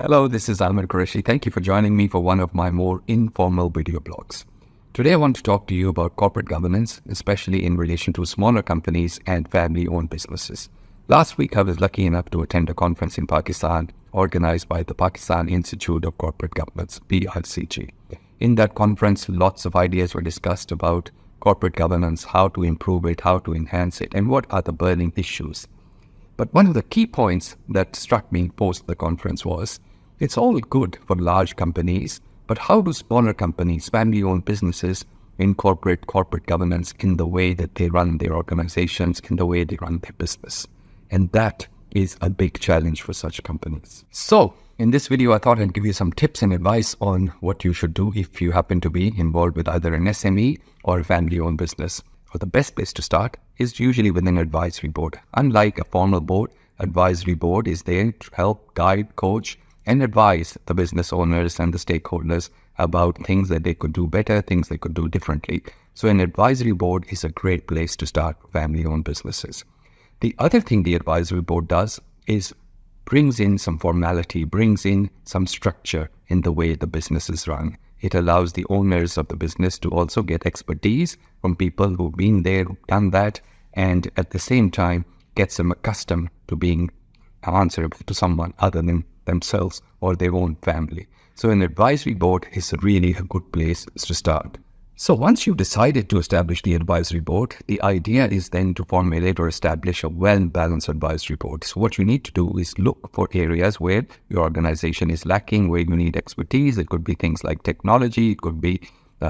Hello, this is Amer Qureshi. Thank you for joining me for one of my more informal video blogs. Today I want to talk to you about corporate governance, especially in relation to smaller companies and family-owned businesses. Last week I was lucky enough to attend a conference in Pakistan organized by the Pakistan Institute of Corporate Governance, PICG. In that conference, lots of ideas were discussed about corporate governance, how to improve it, how to enhance it, and what are the burning issues. But one of the key points that struck me post the conference was, it's all good for large companies, but how do smaller companies, family-owned businesses, incorporate corporate governance in the way that they run their organizations, in the way they run their business? And that is a big challenge for such companies. So, in this video, I thought I'd give you some tips and advice on what you should do if you happen to be involved with either an SME or a family-owned business. Well, the best place to start is usually with an advisory board. Unlike a formal board, advisory board is there to help guide, coach, and advise the business owners and the stakeholders about things that they could do better, things they could do differently. So an advisory board is a great place to start family-owned businesses. The other thing the advisory board does is brings in some formality, brings in some structure in the way the business is run. It allows the owners of the business to also get expertise from people who've been there, who've done that, and at the same time gets them accustomed to being answerable to someone other than themselves or their own family. So an advisory board is really a good place to start. So once you've decided to establish the advisory board, the idea is then to formulate or establish a well-balanced advisory board. So what you need to do is look for areas where your organization is lacking, where you need expertise. It could be things like technology, it could be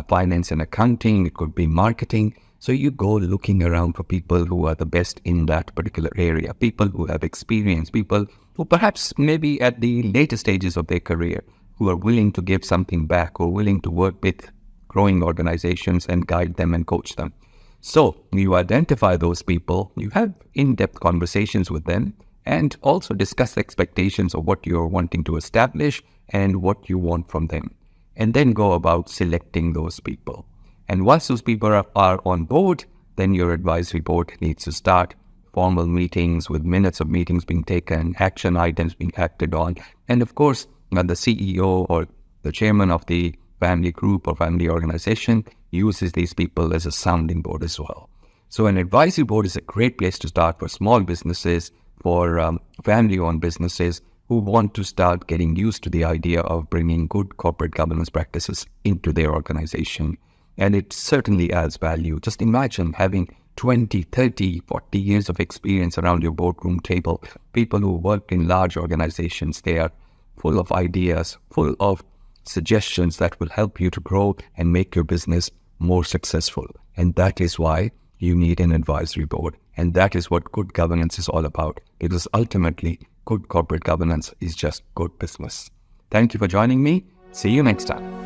finance and accounting, it could be marketing. So you go looking around for people who are the best in that particular area, people who have experience, people who perhaps maybe at the later stages of their career, who are willing to give something back or willing to work with growing organizations and guide them and coach them. So you identify those people, you have in-depth conversations with them, and also discuss expectations of what you're wanting to establish and what you want from them. And then go about selecting those people. And once those people are on board, then your advisory board needs to start formal meetings with minutes of meetings being taken, action items being acted on. And of course, the CEO or the chairman of the family group or family organization uses these people as a sounding board as well. So an advisory board is a great place to start for small businesses, for family-owned businesses who want to start getting used to the idea of bringing good corporate governance practices into their organization. And it certainly adds value. Just imagine having 20, 30, 40 years of experience around your boardroom table, people who work in large organizations. They are full of ideas, full of suggestions that will help you to grow and make your business more successful. And that is why you need an advisory board. And that is what good governance is all about. Because ultimately, good corporate governance is just good business. Thank you for joining me. See you next time.